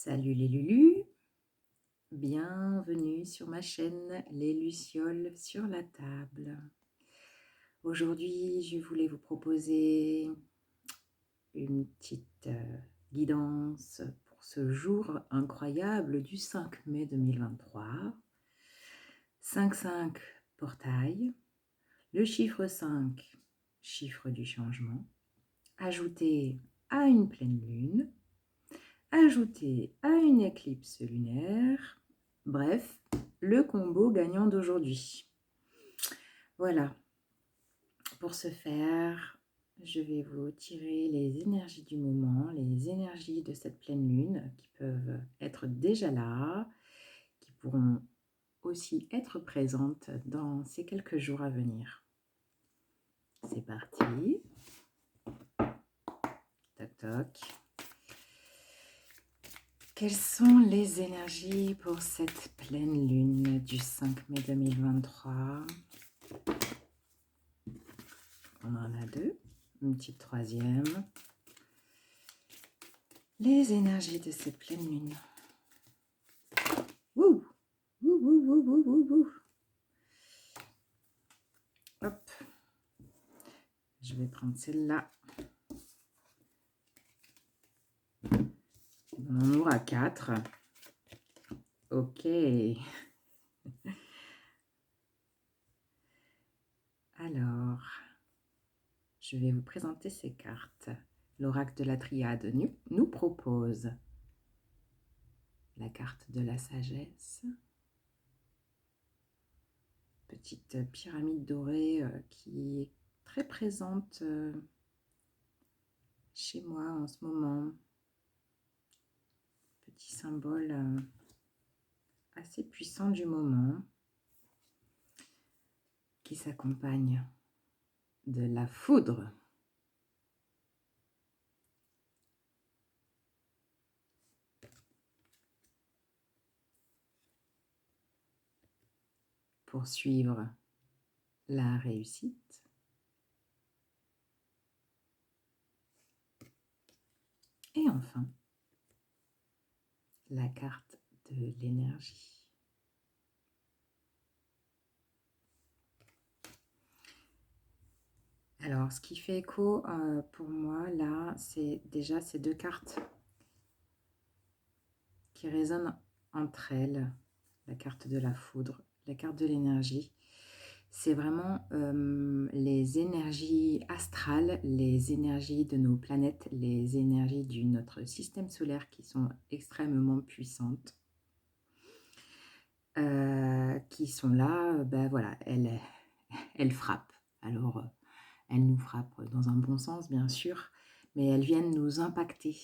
Salut les Lulus, bienvenue sur ma chaîne Les Lucioles sur la table. Aujourd'hui, je voulais vous proposer une petite guidance pour ce jour incroyable du 5 mai 2023. 5-5 portail, le chiffre 5, chiffre du changement, ajouté à une pleine lune, ajouté à une éclipse lunaire, bref, le combo gagnant d'aujourd'hui. Voilà, pour ce faire, je vais vous tirer les énergies du moment, les énergies de cette pleine lune qui peuvent être déjà là, qui pourront aussi être présentes dans ces quelques jours à venir. C'est parti. Toc toc. Quelles sont les énergies pour cette pleine lune du 5 mai 2023? On en a deux, une petite troisième. Les énergies de cette pleine lune. Wouh! Wouh, wouh, wouh, wouh, wouh, wouh. Hop. Je vais prendre celle-là. On en aura 4. Ok. Alors, je vais vous présenter ces cartes. L'oracle de la Triade nous propose la carte de la sagesse. Petite pyramide dorée qui est très présente chez moi en ce moment. Petit symbole assez puissant du moment qui s'accompagne de la foudre. Poursuivre la réussite. Et enfin, la carte de l'énergie. Alors, ce qui fait écho pour moi, là, c'est déjà ces deux cartes qui résonnent entre elles. La carte de la foudre, la carte de l'énergie. C'est vraiment les énergies astrales, les énergies de nos planètes, les énergies de notre système solaire qui sont extrêmement puissantes. Qui sont là, ben voilà, elles frappent. Alors, elles nous frappent dans un bon sens, bien sûr, mais elles viennent nous impacter.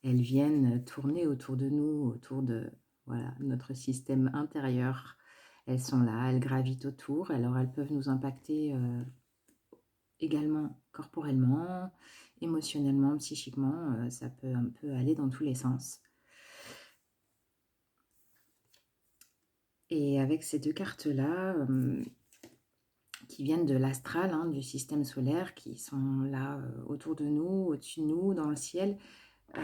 Elles viennent tourner autour de nous, autour de voilà, notre système intérieur. Elles sont là, elles gravitent autour. Alors, elles peuvent nous impacter également corporellement, émotionnellement, psychiquement. Ça peut un peu aller dans tous les sens. Et avec ces deux cartes-là, qui viennent de l'astral, hein, du système solaire, qui sont là autour de nous, au-dessus de nous, dans le ciel,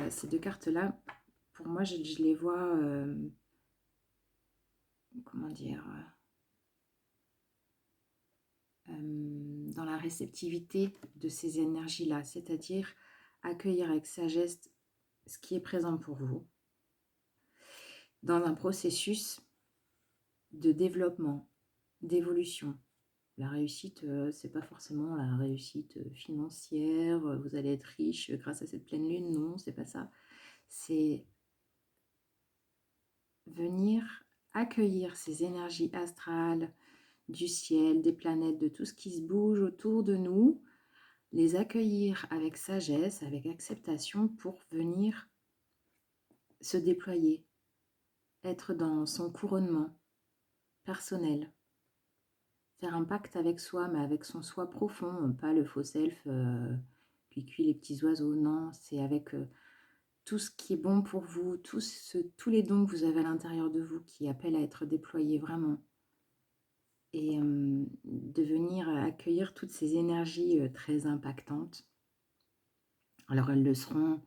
ces deux cartes-là, pour moi, je les vois, comment dire, dans la réceptivité de ces énergies-là, c'est-à-dire accueillir avec sagesse ce qui est présent pour vous, dans un processus de développement, d'évolution. La réussite, c'est pas forcément la réussite financière, vous allez être riche grâce à cette pleine lune, non, c'est pas ça. C'est venir accueillir ces énergies astrales, du ciel, des planètes, de tout ce qui se bouge autour de nous, les accueillir avec sagesse, avec acceptation pour venir se déployer, être dans son couronnement personnel. Faire un pacte avec soi, mais avec son soi profond, pas le faux self qui cuit les petits oiseaux. Non, c'est avec tout ce qui est bon pour vous, tous les dons que vous avez à l'intérieur de vous qui appellent à être déployés vraiment. Et de venir accueillir toutes ces énergies très impactantes. Alors elles le seront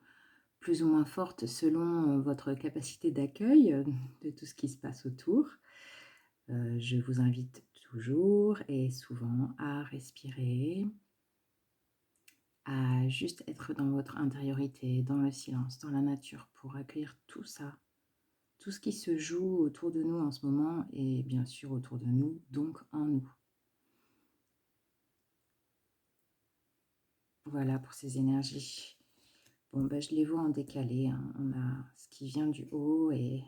plus ou moins forte selon votre capacité d'accueil de tout ce qui se passe autour. Je vous invite toujours et souvent à respirer, à juste être dans votre intériorité, dans le silence, dans la nature, pour accueillir tout ça, tout ce qui se joue autour de nous en ce moment et bien sûr autour de nous, donc en nous. Voilà pour ces énergies. Bon, ben, je les vois en décalé, hein. On a ce qui vient du haut et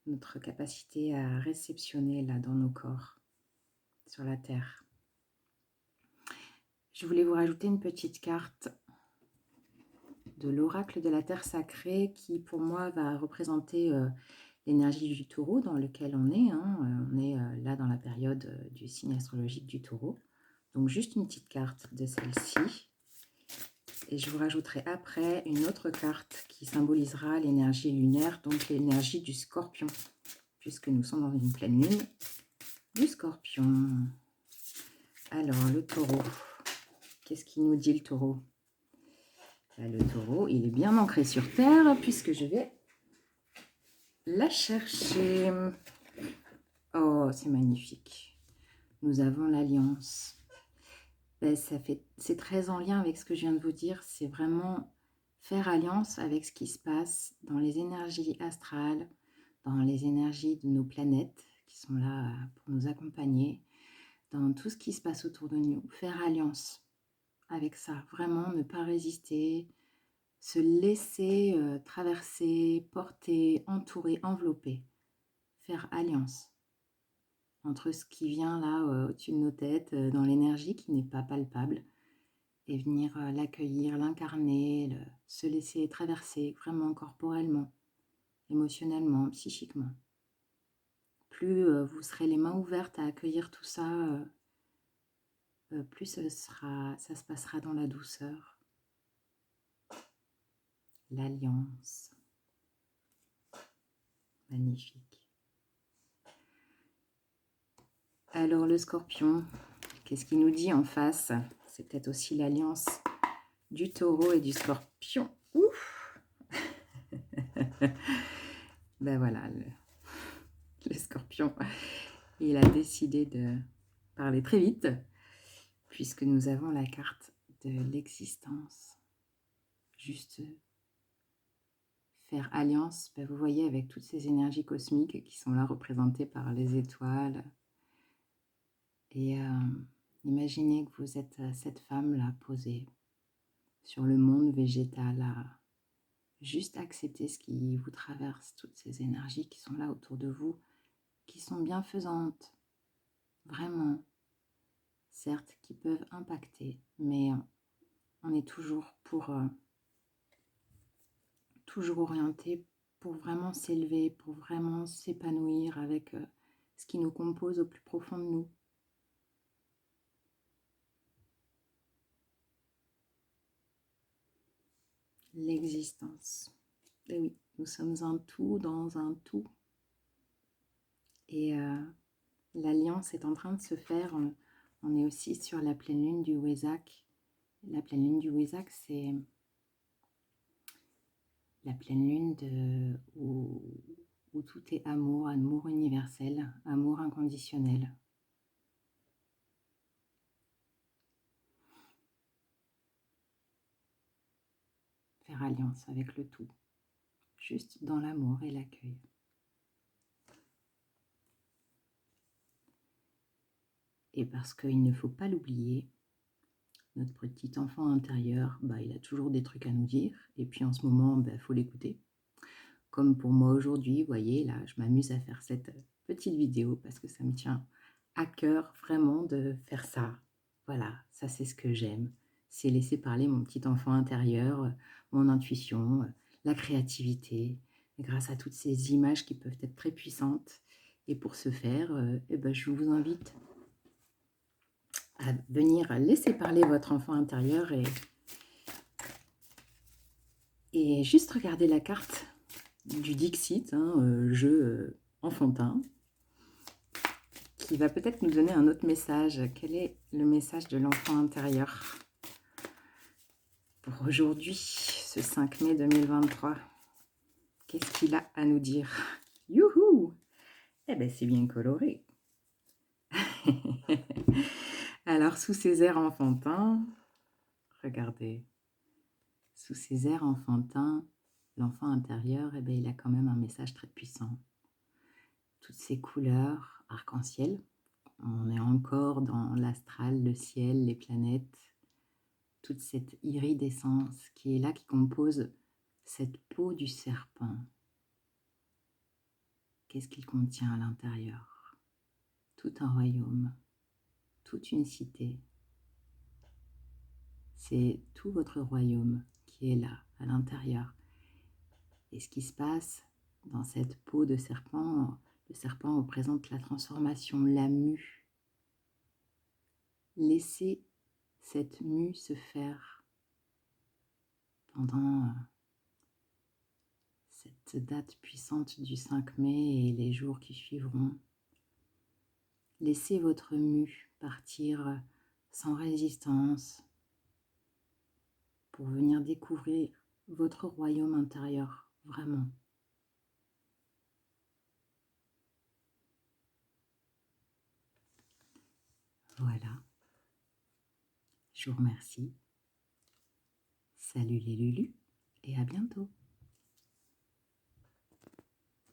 notre capacité à réceptionner là dans nos corps, sur la terre. Je voulais vous rajouter une petite carte de l'oracle de la terre sacrée qui pour moi va représenter l'énergie du taureau dans lequel on est. On est là dans la période du signe astrologique du taureau. Donc juste une petite carte de celle-ci. Et je vous rajouterai après une autre carte qui symbolisera l'énergie lunaire, donc l'énergie du scorpion, puisque nous sommes dans une pleine lune du scorpion. Alors, le taureau. Qu'est-ce qu'il nous dit le taureau? Le taureau, il est bien ancré sur terre, puisque je vais la chercher. Oh, c'est magnifique. Nous avons l'alliance. Ben, c'est très en lien avec ce que je viens de vous dire. C'est vraiment faire alliance avec ce qui se passe dans les énergies astrales, dans les énergies de nos planètes qui sont là pour nous accompagner, dans tout ce qui se passe autour de nous. Faire alliance avec ça, vraiment ne pas résister, se laisser traverser, porter, entourer, envelopper. Faire alliance entre ce qui vient là au-dessus de nos têtes, dans l'énergie qui n'est pas palpable, et venir l'accueillir, l'incarner, se laisser traverser vraiment corporellement, émotionnellement, psychiquement. Plus vous serez les mains ouvertes à accueillir tout ça, plus ça se passera dans la douceur. L'alliance. Magnifique. Alors le scorpion, qu'est-ce qu'il nous dit en face? C'est peut-être aussi l'alliance du taureau et du scorpion. Ouf. Ben voilà, le scorpion, il a décidé de parler très vite, puisque nous avons la carte de l'existence. Juste faire alliance, ben vous voyez, avec toutes ces énergies cosmiques qui sont là représentées par les étoiles. Et imaginez que vous êtes cette femme-là posée sur le monde végétal, à juste accepter ce qui vous traverse, toutes ces énergies qui sont là autour de vous, qui sont bienfaisantes, vraiment, certes, qui peuvent impacter, mais on est toujours toujours orienté pour vraiment s'élever, pour vraiment s'épanouir avec ce qui nous compose au plus profond de nous. L'existence. Et oui, nous sommes un tout dans un tout. Et l'alliance est en train de se faire. On est aussi sur la pleine lune du Wesak. La pleine lune du Wesak, c'est la pleine lune où tout est amour, amour universel, amour inconditionnel. Faire alliance avec le tout, juste dans l'amour et l'accueil. Et parce qu'il ne faut pas l'oublier, notre petit enfant intérieur, il a toujours des trucs à nous dire. Et puis en ce moment, faut l'écouter. Comme pour moi aujourd'hui, vous voyez, là, je m'amuse à faire cette petite vidéo parce que ça me tient à cœur vraiment de faire ça. Voilà, ça c'est ce que j'aime. C'est laisser parler mon petit enfant intérieur, mon intuition, la créativité, grâce à toutes ces images qui peuvent être très puissantes. Et pour ce faire, je vous invite à venir laisser parler votre enfant intérieur et juste regarder la carte du Dixit, jeu enfantin, qui va peut-être nous donner un autre message. Quel est le message de l'enfant intérieur pour aujourd'hui, ce 5 mai 2023. Qu'est-ce qu'il a à nous dire? Youhou! Eh bien, c'est bien coloré. Alors, sous ces airs enfantins, regardez, sous ces airs enfantins, l'enfant intérieur, eh bien, il a quand même un message très puissant. Toutes ces couleurs arc-en-ciel, on est encore dans l'astral, le ciel, les planètes, toute cette iridescence qui est là, qui compose cette peau du serpent. Qu'est-ce qu'il contient à l'intérieur? Tout un royaume, toute une cité. C'est tout votre royaume qui est là, à l'intérieur. Et ce qui se passe dans cette peau de serpent, le serpent représente la transformation, la mue. Laissez cette mue se faire pendant cette date puissante du 5 mai et les jours qui suivront. Laissez votre mue partir sans résistance pour venir découvrir votre royaume intérieur, vraiment. Voilà. Je vous remercie. Salut les Lulus et à bientôt.